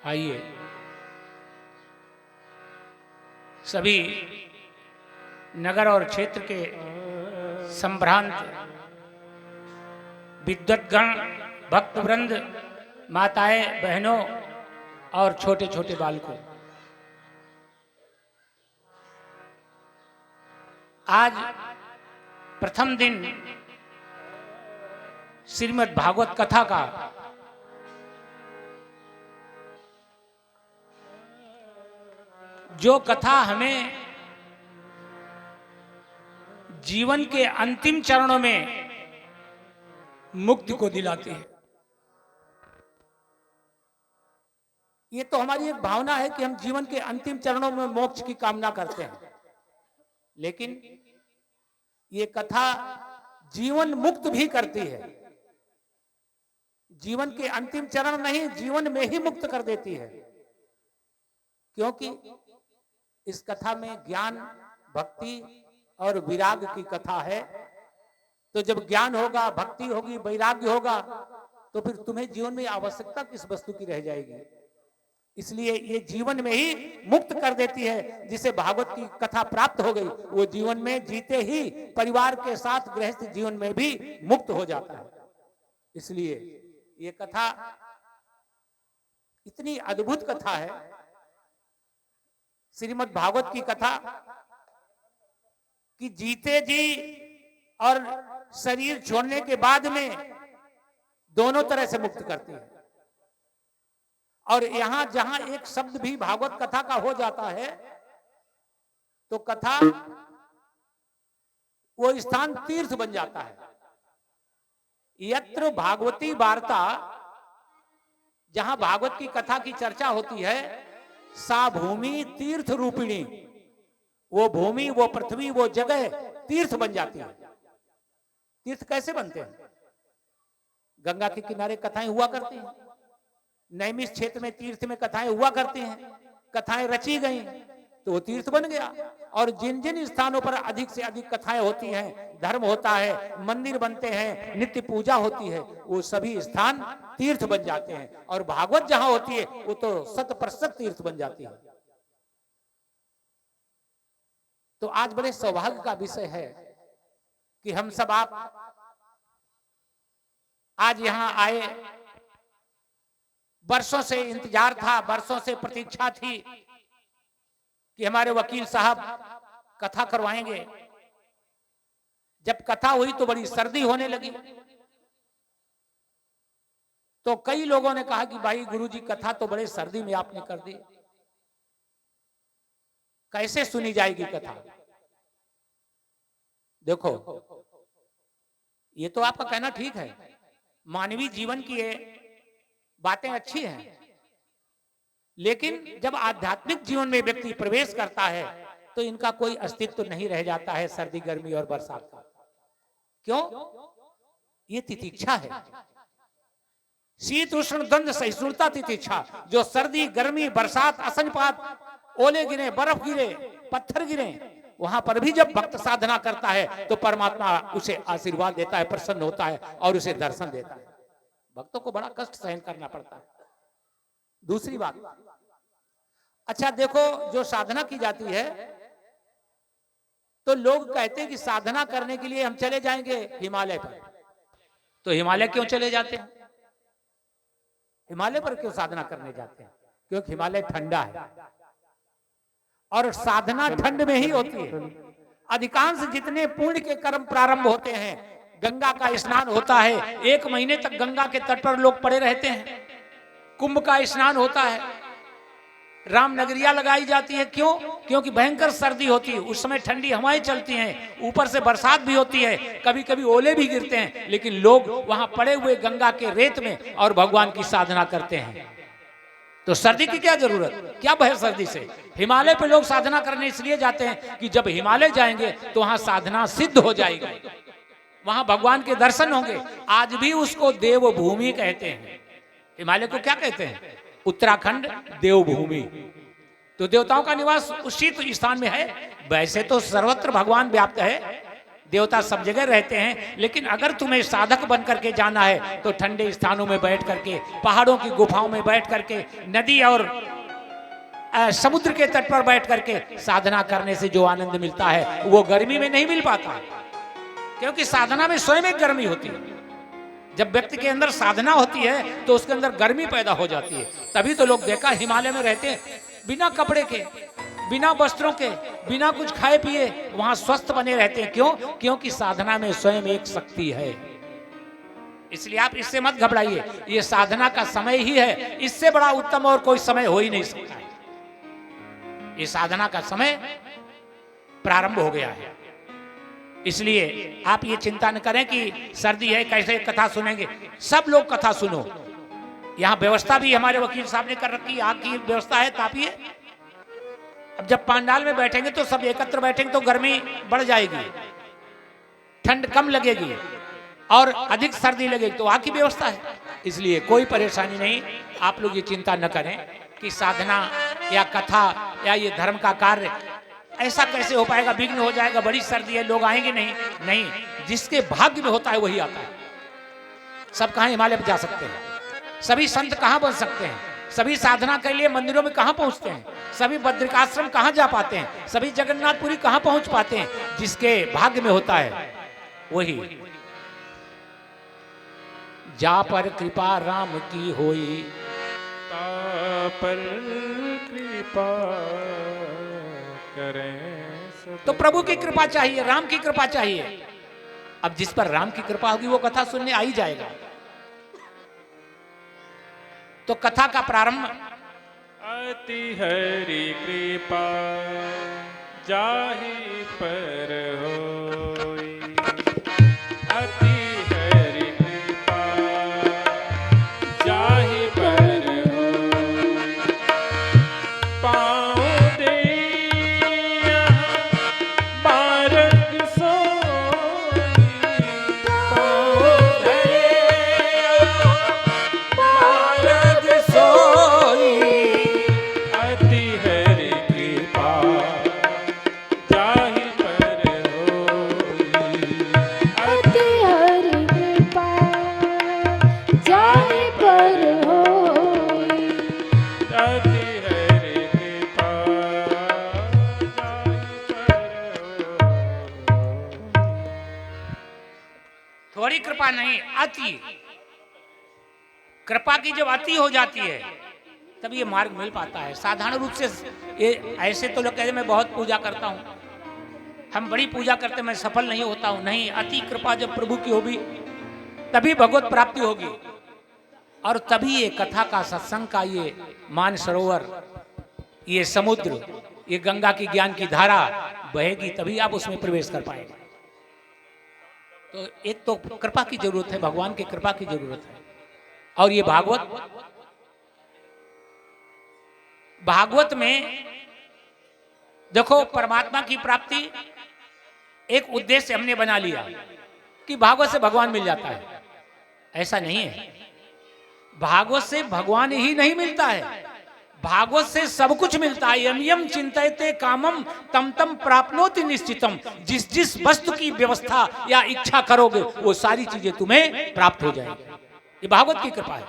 आइए सभी नगर और क्षेत्र के संभ्रांत विद्वद्गण, भक्तवृंद, माताएं, बहनों और छोटे छोटे बालकों, आज प्रथम दिन श्रीमद् भागवत कथा का जो कथा हमें जीवन के अंतिम चरणों में मुक्ति को दिलाती है। ये तो हमारी एक भावना है कि हम जीवन के अंतिम चरणों में मोक्ष की कामना करते हैं, लेकिन ये कथा जीवन मुक्त भी करती है। जीवन के अंतिम चरण नहीं, जीवन में ही मुक्त कर देती है, क्योंकि इस कथा में ज्ञान, भक्ति और वैराग्य की कथा है। तो जब ज्ञान होगा, भक्ति होगी, वैराग्य होगा, तो फिर तुम्हें जीवन में आवश्यकता किस वस्तु की रह जाएगी। इसलिए ये जीवन में ही मुक्त कर देती है। जिसे भागवत की कथा प्राप्त हो गई वो जीवन में जीते ही परिवार के साथ गृहस्थ जीवन में भी मुक्त हो जाता है। इसलिए ये कथा इतनी अद्भुत कथा है, श्रीमद् भागवत की कथा, कि जीते जी और शरीर छोड़ने के बाद में दोनों तरह से मुक्त करती है। और यहां जहां एक शब्द भी भागवत कथा का हो जाता है तो कथा, वो स्थान तीर्थ बन जाता है। यत्र भागवती वार्ता, जहां भागवत की कथा की चर्चा होती है, सा भूमि तीर्थ रूपिणी, वो भूमि, वो पृथ्वी, वो जगह तीर्थ बन जाती है। तीर्थ कैसे बनते हैं? गंगा के किनारे कथाएं हुआ करती हैं, नैमिष क्षेत्र में तीर्थ में कथाएं हुआ करती हैं, कथाएं रची गई तो वो तीर्थ बन गया। और जिन जिन स्थानों पर अधिक से अधिक कथाएं होती हैं, धर्म होता है, मंदिर बनते हैं, नित्य पूजा होती है, वो सभी स्थान तीर्थ बन जाते हैं। और भागवत जहां होती है वो तो 100% तीर्थ बन जाती है। तो आज बड़े सौभाग्य का विषय है कि हम सब आप आज यहां आए। वर्षों से इंतजार था, वर्षों से प्रतीक्षा थी कि हमारे वकील साहब कथा करवाएंगे। जब कथा हुई तो बड़ी सर्दी होने लगी, तो कई लोगों ने कहा कि भाई गुरुजी कथा तो बड़े सर्दी में आपने कर दी, कैसे सुनी जाएगी कथा। देखो, ये तो आपका कहना ठीक है, मानवीय जीवन की ये बातें अच्छी हैं, लेकिन जब आध्यात्मिक जीवन में व्यक्ति प्रवेश करता है तो इनका कोई अस्तित्व नहीं रह जाता है, सर्दी, गर्मी और बरसात का। क्यों? ये तितिक्षा है, शीत उष्ण द्वंद्व सहिष्णुता तितिक्षा। जो सर्दी, गर्मी, बरसात, असंजपात, ओले गिरे, बर्फ गिरे, पत्थर गिरे, वहां पर भी जब भक्त साधना करता है तो परमात्मा उसे आशीर्वाद देता है, प्रसन्न होता है और उसे दर्शन देता है। भक्तों को बड़ा कष्ट सहन करना पड़ता है। दूसरी बात, अच्छा देखो, जो साधना की जाती है तो लोग कहते हैं कि साधना करने के लिए हम चले जाएंगे हिमालय पर। तो हिमालय क्यों चले जाते हैं? हिमालय पर क्यों साधना करने जाते हैं? क्योंकि हिमालय ठंडा है और साधना ठंड में ही होती है। अधिकांश जितने पुण्य के कर्म प्रारंभ होते हैं, गंगा का स्नान होता है, 1 महीने तक गंगा के तट पर लोग पड़े रहते हैं। कुंभ का स्नान होता है, रामनगरिया लगाई जाती है। क्यों? क्योंकि भयंकर सर्दी होती है, उस समय ठंडी हवाएं चलती हैं, ऊपर से बरसात भी होती है, कभी कभी ओले भी गिरते हैं, लेकिन लोग वहां पड़े हुए गंगा के रेत में और भगवान की साधना करते हैं। तो सर्दी की क्या जरूरत, क्या भय सर्दी से? हिमालय पे लोग साधना करने इसलिए जाते हैं कि जब हिमालय जाएंगे तो वहां साधना सिद्ध हो जाएगी, वहां भगवान के दर्शन होंगे। आज भी उसको देवभूमि कहते हैं। हिमालय को क्या कहते हैं? उत्तराखंड देवभूमि। तो देवताओं का निवास उस शीत स्थान में है। वैसे तो सर्वत्र भगवान व्याप्त है, देवता सब जगह रहते हैं, लेकिन अगर तुम्हें साधक बन करके जाना है तो ठंडे स्थानों में बैठ करके, पहाड़ों की गुफाओं में बैठ करके, नदी और समुद्र के तट पर बैठ करके साधना करने से जो आनंद मिलता है वो गर्मी में नहीं मिल पाता, क्योंकि साधना में स्वयं एक गर्मी होती है। जब व्यक्ति के अंदर साधना होती है तो उसके अंदर गर्मी पैदा हो जाती है। तभी तो लोग देखा हिमालय में रहते हैं बिना कपड़े के, बिना वस्त्रों के, बिना कुछ खाए पिए, वहां स्वस्थ बने रहते हैं। क्यों? क्योंकि साधना में स्वयं एक शक्ति है। इसलिए आप इससे मत घबराइए, ये साधना का समय ही है, इससे बड़ा उत्तम और कोई समय हो ही नहीं सकता है। ये साधना का समय प्रारंभ हो गया है। इसलिए आप ये चिंता न करें कि सर्दी है कैसे कथा सुनेंगे। सब लोग कथा सुनो। यहाँ व्यवस्था भी हमारे वकील साहब ने कर रखी, आग की व्यवस्था है, तापिए। अब जब पंडाल में बैठेंगे तो सब एकत्र बैठेंगे तो गर्मी बढ़ जाएगी, ठंड कम लगेगी और अधिक सर्दी लगेगी, तो आग की व्यवस्था है। इसलिए कोई परेशानी नहीं, आप लोग ये चिंता न करें कि साधना या कथा या ये धर्म का कार्य ऐसा कैसे हो पाएगा, विघ्न हो जाएगा, बड़ी सर्दी है, लोग आएंगे नहीं। नहीं, जिसके भाग्य में होता है वही आता है। सब कहाँ हिमालय पर जा सकते हैं, सभी संत कहाँ बन सकते हैं, सभी साधना के लिए मंदिरों में कहाँ पहुंचते हैं, सभी बद्रिकाश्रम कहाँ जा पाते हैं, सभी जगन्नाथपुरी कहाँ पहुंच पाते हैं। जिसके भाग्य में होता है वही। जा पर कृपा राम की होई, पर कृपा करें। तो प्रभु की कृपा चाहिए, राम की कृपा चाहिए। अब जिस पर राम की कृपा होगी वो कथा सुनने आ ही जाएगा। तो कथा का प्रारंभ, अति हरि कृपा जाहि पर होई, अति हरि कृपा जाहि पर होई, पाँव दे बारक सोई, पाँव दे बारक सोई, अति हरि कृपा जाहि पर होई, अति हरि कृपा जाहि पर होई, अति हरि कृपा जाहि पर होई। थोड़ी कृपा नहीं, अति कृपा की जब अति हो जाती है तब ये मार्ग मिल पाता है। साधारण रूप से ये ऐसे तो लोग कहते हैं मैं बहुत पूजा करता हूँ, हम बड़ी पूजा करते, मैं सफल नहीं होता हूँ। नहीं, अति कृपा जब प्रभु की होगी तभी भगवत प्राप्ति होगी, और तभी ये कथा का, सत्संग का, ये मान सरोवर, ये समुद्र, ये गंगा की ज्ञान की धारा बहेगी, तभी आप उसमें प्रवेश कर पाएंगे। तो एक तो कृपा की जरूरत है, भगवान की कृपा की जरूरत है। और ये भागवत में देखो, परमात्मा की प्राप्ति एक उद्देश्य हमने बना लिया कि भागवत से भगवान मिल जाता है। ऐसा नहीं है, भागवत से भगवान ही नहीं मिलता है, भागवत से सब कुछ मिलता है। यम यम चिंतयते कामम तम तम प्राप्नोति निश्चितम। जिस जिस वस्तु की व्यवस्था या इच्छा करोगे वो सारी चीजें तुम्हें प्राप्त हो जाएगी। ये भागवत की कृपा है।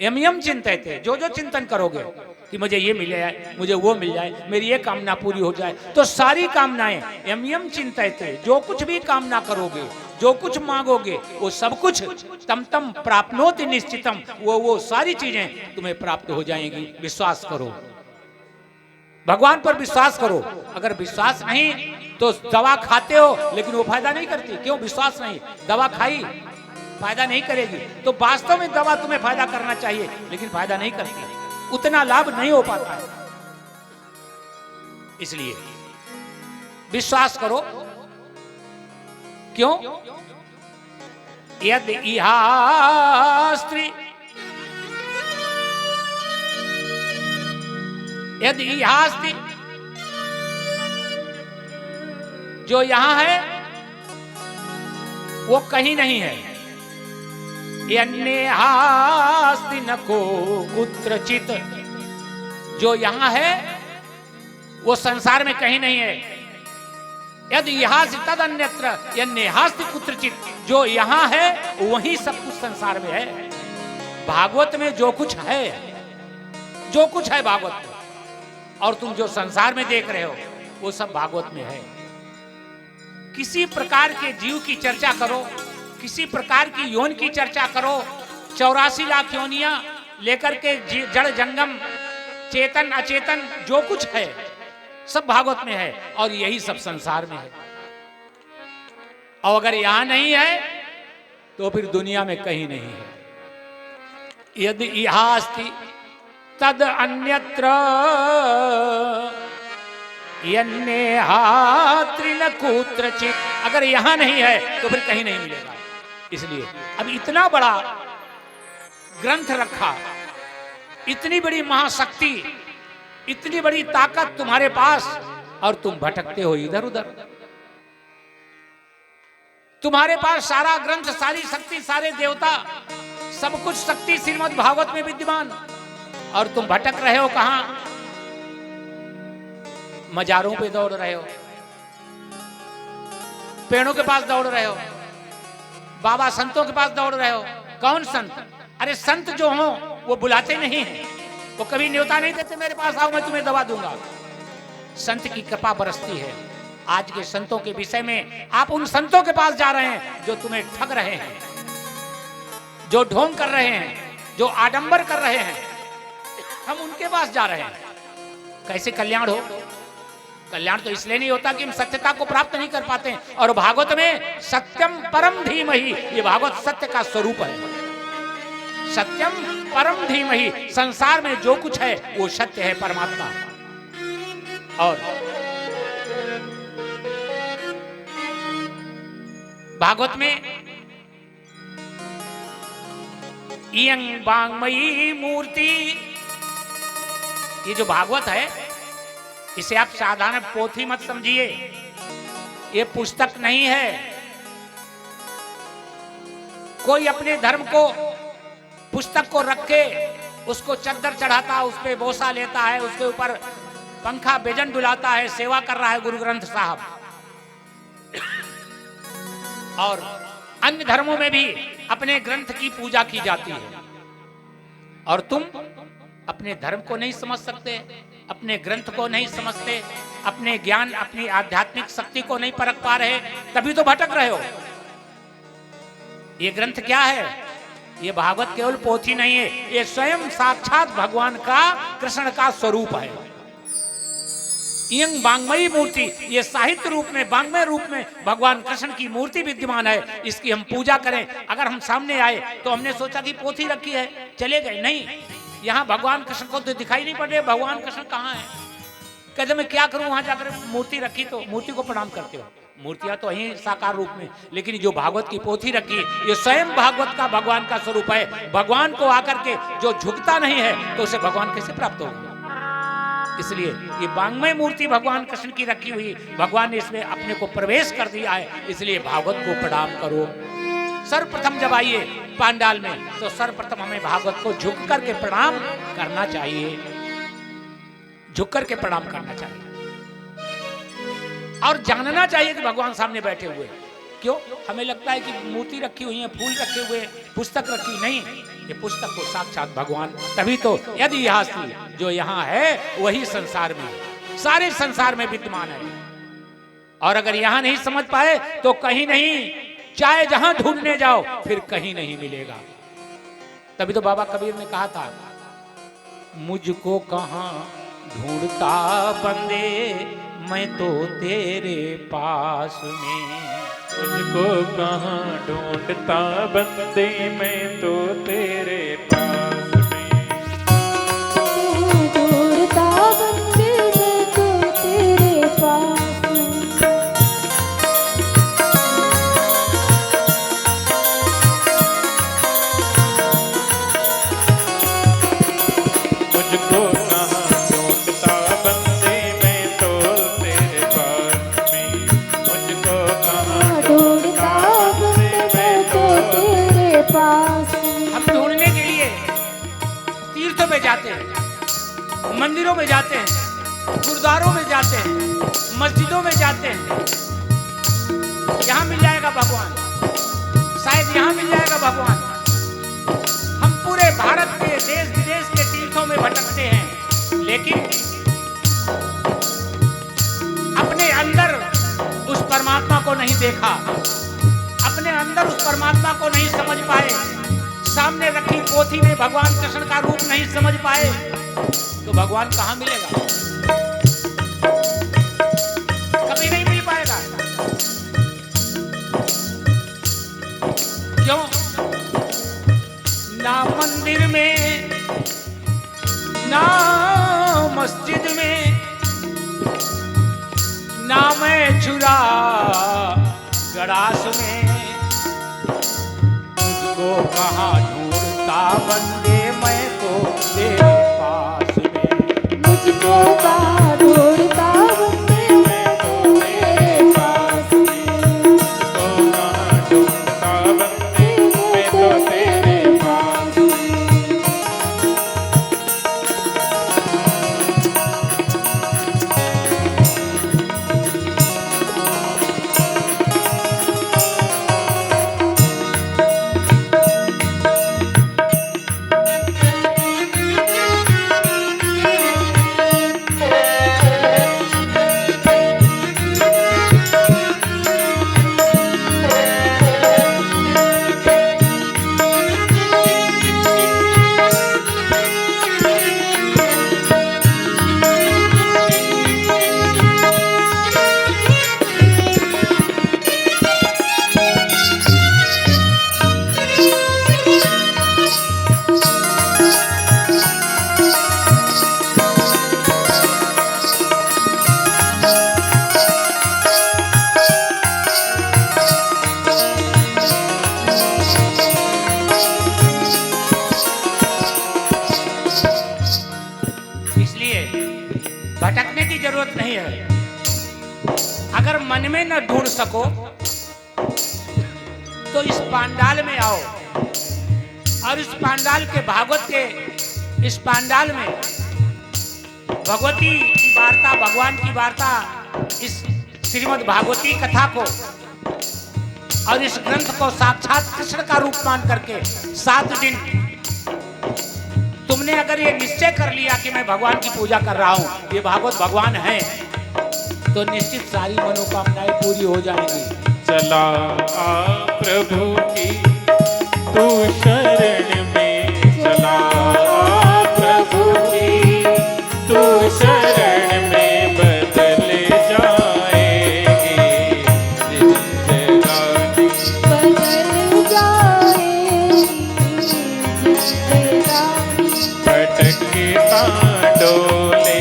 यम यम चिंतयते, जो जो चिंतन करोगे कि मुझे ये मिल जाए, मुझे वो मिल जाए, मेरी ये कामना पूरी हो जाए, तो सारी कामनाएं यम यम चिंतयते, जो कुछ भी कामना करोगे, जो कुछ मांगोगे, वो सब कुछ तम तम प्राप्नोति निश्चितम, वो सारी चीजें तुम्हें प्राप्त हो जाएंगी। विश्वास करो, भगवान पर विश्वास करो। अगर विश्वास नहीं तो दवा खाते हो लेकिन वो फायदा नहीं करती। क्यों? विश्वास नहीं। दवा खाई, फायदा नहीं करेगी। तो वास्तव में दवा तुम्हें फायदा करना चाहिए लेकिन फायदा नहीं करती, उतना लाभ नहीं हो पाता है। इसलिए विश्वास करो। क्यों? यद इहास्त्री, यद इहास्त्री, जो यहां है वो कहीं नहीं है। यन्नेहास्ति न को कुत्रचित, जो यहां है वो संसार में कहीं नहीं है। यदि यहाँ से तद अन्यत्र यन्नेहास्ति कुत्रचित, जो यहाँ है वही सब कुछ संसार में है। भागवत में जो कुछ है, जो कुछ है भागवत में, और तुम जो संसार में देख रहे हो वो सब भागवत में है। किसी प्रकार के जीव की चर्चा करो, किसी प्रकार की यौन की चर्चा करो, 84 लाख योनियां लेकर के जड़ जंगम चेतन अचेतन जो कुछ है सब भागवत में है, और यही सब संसार में है। और अगर यहां नहीं है तो फिर दुनिया में कहीं नहीं है। यदि यहाँ अस्ति तद अन्यत्र यन्नेहात्रि न कुत्रचित्, अगर यहां नहीं है तो फिर कहीं नहीं मिलेगा। इसलिए अब इतना बड़ा ग्रंथ रखा, इतनी बड़ी महाशक्ति, इतनी बड़ी ताकत तुम्हारे पास, और तुम भटकते हो इधर उधर। तुम्हारे पास सारा ग्रंथ, सारी शक्ति, सारे देवता, सब कुछ शक्ति श्रीमद् भागवत में विद्यमान, और तुम भटक रहे हो कहां? मजारों पे दौड़ रहे हो, पेड़ों के पास दौड़ रहे हो, बाबा संतों के पास दौड़ रहे हो। कौन संत? अरे संत जो हो वो बुलाते नहीं हैं, वो कभी न्योता नहीं देते मेरे पास आओ मैं तुम्हें दवा दूंगा। संत की कृपा बरसती है। आज के संतों के विषय में आप उन संतों के पास जा रहे हैं जो तुम्हें ठग रहे हैं, जो ढोंग कर रहे हैं, जो आडंबर कर रहे हैं, हम उनके पास जा रहे हैं। कैसे कल्याण हो? कल्याण तो इसलिए नहीं होता कि हम सत्यता को प्राप्त नहीं कर पाते हैं। और भागवत में सत्यम परम धीमहि, ये भागवत सत्य का स्वरूप है। सत्यम परम धीमहि, संसार में जो कुछ है वो सत्य है, परमात्मा। और भागवत में इयं वाङ्मयी मूर्ति, ये जो भागवत है इसे आप साधारण पोथी मत समझिए, ये पुस्तक नहीं है। कोई अपने धर्म को, पुस्तक को रख के उसको चद्दर चढ़ाता, उस पे बोसा लेता है, उसके ऊपर पंखा बेजन डुलाता है, सेवा कर रहा है गुरु ग्रंथ साहब। और अन्य धर्मों में भी अपने ग्रंथ की पूजा की जाती है, और तुम अपने धर्म को नहीं समझ सकते, अपने ग्रंथ को नहीं समझते, अपने ज्ञान, अपनी आध्यात्मिक शक्ति को नहीं परख पा रहे, तभी तो भटक रहे हो। ये ग्रंथ क्या है? ये भागवत केवल पोथी नहीं है, ये स्वयं साक्षात भगवान का, कृष्ण का स्वरूप है। इयं वाङ्मयी मूर्ति, ये साहित्य रूप में, वाङ्मय रूप में भगवान कृष्ण की मूर्ति विद्यमान है। इसकी हम पूजा करें। अगर हम सामने आए तो हमने सोचा कि पोथी रखी है, चले गए, नहीं। यहाँ भगवान कृष्ण को तो दिखाई नहीं पड़ रहे, भगवान कृष्ण कहाँ है? कहते मैं क्या करूं, वहां जाकर मूर्ति रखी तो मूर्ति को प्रणाम करते हो। मूर्तियां तो यही साकार रूप में, लेकिन जो भागवत की पोथी रखी है ये स्वयं भागवत का, भगवान का स्वरूप है। भगवान को आकर के जो झुकता नहीं है तो उसे भगवान कैसे प्राप्त होगा? इसलिए ये वाङ्मय मूर्ति भगवान कृष्ण की रखी हुई, भगवान ने इसमें अपने को प्रवेश कर दिया है, इसलिए भागवत को प्रणाम करो। सर्वप्रथम जब आइए पांडाल में तो सर्वप्रथम हमें भागवत को झुक करके प्रणाम करना चाहिए, झुक करके प्रणाम करना चाहिए, और जानना चाहिए कि भगवान सामने बैठे हुए। क्यों? हमें लगता है कि मूर्ति रखी हुई है, फूल रखे हुए, पुस्तक रखी, नहीं, ये पुस्तक को साक्षात भगवान। तभी तो यदि यहाँ से जो यहाँ है वही संसार में, सारे संसार में विद्यमान है। और अगर यहाँ नहीं समझ पाए तो कहीं नहीं, चाहे जहां ढूंढने जाओ फिर कहीं नहीं मिलेगा। तभी तो बाबा कबीर ने कहा था, मुझको कहां ढूंढता बंदे, मैं तो तेरे पास में। मुझको कहाँ ढूंढता बंदे, मैं तो तेरे पास में। ढूंढता बंदे, मैं तो तेरे पास में। मुझको कहाँ ढूंढता बंदे, मैं तो तेरे पास में। मुझको कहाँ ढूंढता बंदे, मैं तो तेरे पास में। हम ढूंढने के लिए तीर्थों पे जाते हैं, मंदिरों में जाते हैं, गुरुद्वारों में जाते हैं, मस्जिदों में जाते हैं, यहाँ मिल जाएगा भगवान, शायद यहाँ मिल जाएगा भगवान। हम पूरे भारत के देश विदेश के तीर्थों में भटकते हैं, लेकिन अपने अंदर उस परमात्मा को नहीं देखा, अपने अंदर उस परमात्मा को नहीं समझ पाए, सामने रखी पोथी में भगवान कृष्ण का रूप नहीं समझ पाए, तो भगवान कहाँ मिलेगा? कभी नहीं मिल पाएगा। क्यों? ना मंदिर में, ना मस्जिद में, ना मैं छुरा गड़ास में, मुझको कहाँ ढूंढता बंदे मैं तो तेरे पास में, मुझको कहाँ ढूंढता बंदे मैं तो तेरे पास में, मुझको कहाँ ढूंढता बंदे मैं तो तेरे पास में। इसलिए भटकने की जरूरत नहीं है। अगर मन में न ढूंढ सको तो इस पांडाल में आओ, और इस पांडाल के भागवत के इस पांडाल में भगवती की वार्ता, भगवान की वार्ता, इस श्रीमद् भागवती कथा को और इस ग्रंथ को साक्षात कृष्ण का रूप मान करके 7 दिन तुमने अगर ये निश्चय कर लिया कि मैं भगवान की पूजा कर रहा हूं, ये भागवत भगवान है, तो निश्चित सारी मनोकामनाएं पूरी हो जाएंगी। चला आ प्रभु की तू शरण में, चला आ प्रभु की तू शरण में, बदल जाएगी जिंदगानी, बदल जाएगी जिंदगानी, भटकता डोले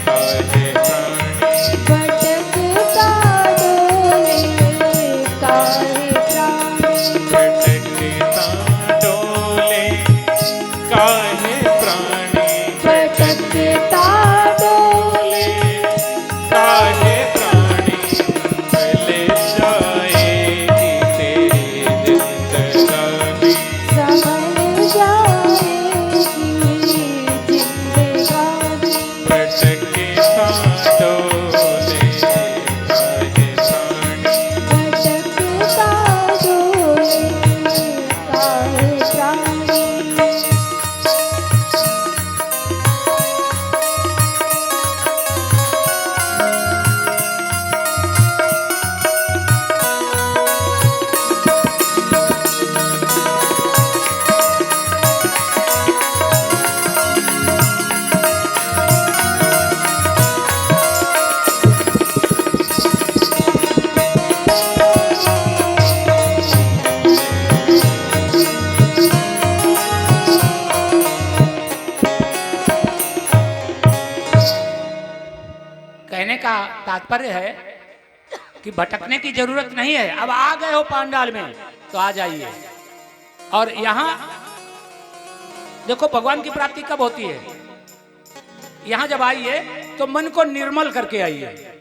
काहे प्राणी, भटकता डोले काहे प्राणी, भटकता डोले काहे प्राणी, भटकता डोले काहे प्राणी, चले जाएगी तेरी जिंदगानी, संभल जाएगी जिंदगानी, भटकता डोले काहे प्राणी। भटकता डोले काहे प्राणी। कहने का तात्पर्य है कि भटकने की जरूरत नहीं है। अब आ गए हो पांडाल में तो आ जाइए, और यहाँ देखो भगवान की प्राप्ति कब होती है। यहाँ जब आइए तो मन को निर्मल करके आइए।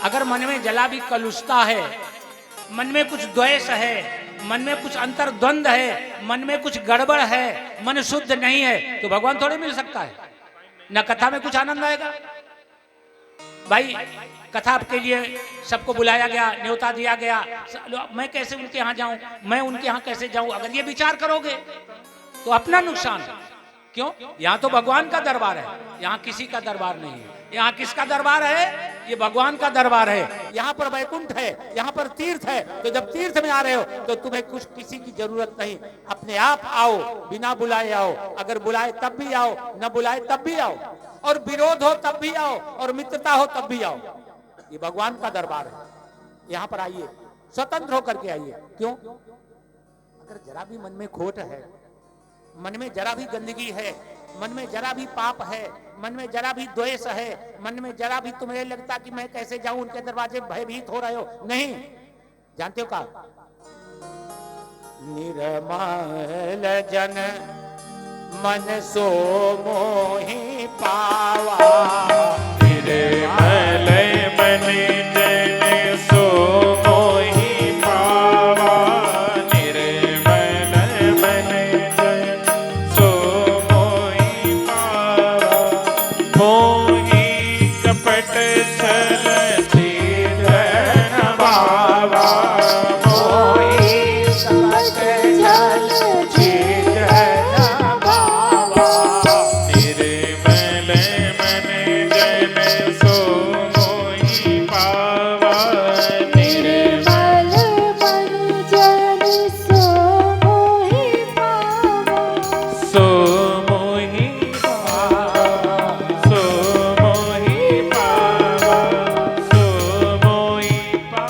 अगर मन में जला भी कलुषता है, मन में कुछ द्वेष है, मन में कुछ अंतर्द्वंद है, मन में कुछ गड़बड़ है, मन शुद्ध नहीं है, तो भगवान थोड़े मिल सकता है। न कथा में कुछ आनंद आएगा, भाई कथा के लिए सबको बुलाया गया, न्योता दिया गया, मैं कैसे उनके यहाँ जाऊं, मैं उनके यहाँ कैसे जाऊं, अगर ये विचार करोगे तो अपना नुकसान है। क्यों? यहाँ तो भगवान का दरबार है, यहाँ किसी का दरबार नहीं है। यहाँ किसका दरबार है? ये भगवान का दरबार है। यहाँ पर वैकुंठ है, यहाँ पर तीर्थ है। तो जब तीर्थ में आ रहे हो तो तुम्हें कुछ किसी की जरूरत नहीं, अपने आप आओ, बिना बुलाए आओ। अगर बुलाए तब भी आओ, न बुलाए तब भी आओ, और विरोध हो तब भी आओ, और मित्रता हो तब भी आओ। ये भगवान का दरबार है, यहाँ पर आइए, स्वतंत्र होकर के आइए। क्यों? अगर जरा भी मन में खोट है, मन में जरा भी गंदगी है, मन में जरा भी पाप है, मन में जरा भी द्वेष है, मन में जरा भी तुम्हें लगता कि मैं कैसे जाऊं उनके दरवाजे, भयभीत हो रहे हो, नहीं, जानते हो का? निर्मल जन मन सो मोहि पावा, निर्मल मन जन सो मोहि पावा, निर्मल मन जन सो मोहि पावा, मोहि कपट छल छीन भावा, मोहि कपट छल छीन भावा। निर्मल मन जन सो मोहि पावा, निर्मल मन जन सो मोहि पावा, सो मोहि पावा, सो मोहि पावा, सो मोहि पावा।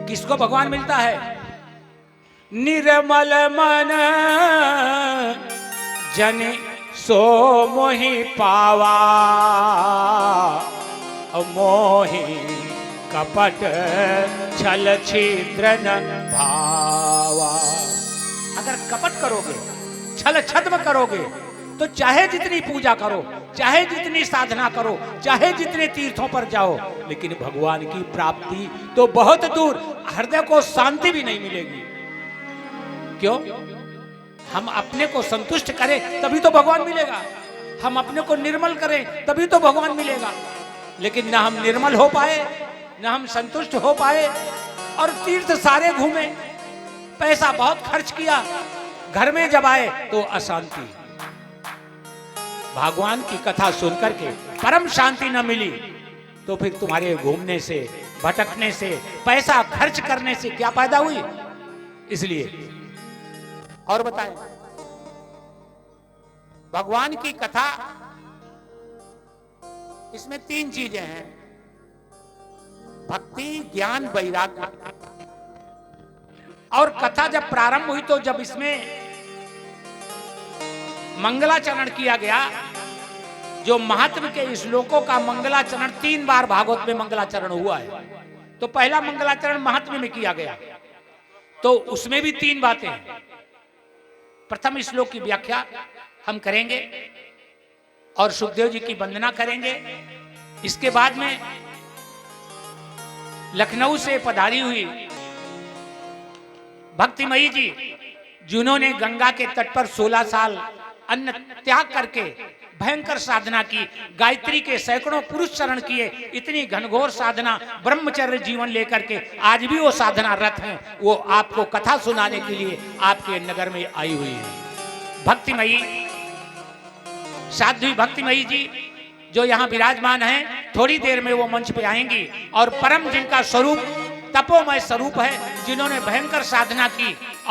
किसको भगवान मिलता है? निर्मल मन जन सो मोहि पावा, मोहि कपट छल छिद्र न भावा। अगर कपट करोगे, छल छद्म करोगे, तो चाहे जितनी पूजा करो, चाहे जितनी साधना करो, चाहे जितने तीर्थों पर जाओ, लेकिन भगवान की प्राप्ति तो बहुत दूर, हृदय को शांति भी नहीं मिलेगी। क्यों? हम अपने को संतुष्ट करें तभी तो भगवान मिलेगा, हम अपने को निर्मल करें तभी तो भगवान मिलेगा। लेकिन ना हम निर्मल हो पाए, ना हम संतुष्ट हो पाए, और तीर्थ सारे घूमे, पैसा बहुत खर्च किया, घर में जब आए तो अशांति। भगवान की कथा सुनकर के परम शांति न मिली तो फिर तुम्हारे घूमने से, भटकने से, पैसा खर्च करने से क्या फायदा हुई? इसलिए और बताएं, भगवान की कथा, इसमें 3 चीजें हैं: भक्ति, ज्ञान, वैराग्य। और कथा जब प्रारंभ हुई तो जब इसमें मंगलाचरण किया गया, जो महात्म के श्लोकों का मंगलाचरण 3 बार भागवत में मंगलाचरण हुआ है। तो पहला मंगलाचरण महात्म्य में किया गया, तो उसमें भी 3 बातें हैं। प्रथम श्लोक की व्याख्या हम करेंगे और सुखदेव जी की वंदना करेंगे। इसके बाद में लखनऊ से पधारी हुई भक्तिमयी जी, जिन्होंने गंगा के तट पर 16 साल अन्न त्याग करके भयंकर साधना की, गायत्री के सैकड़ों पुरुष चरण किए, इतनी घनघोर साधना, ब्रह्मचर्य जीवन लेकर के आज भी वो साधना रत हैं। वो आपको कथा सुनाने के लिए आपके नगर में आई हुई है। भक्तिमयी, साध्वी भक्तिमयी जी जो यहाँ विराजमान हैं, थोड़ी देर में वो मंच पे आएंगी और परम जिनका स्वरूप तपोमय स्वरूप है, जिन्होंने भयंकर साधना की और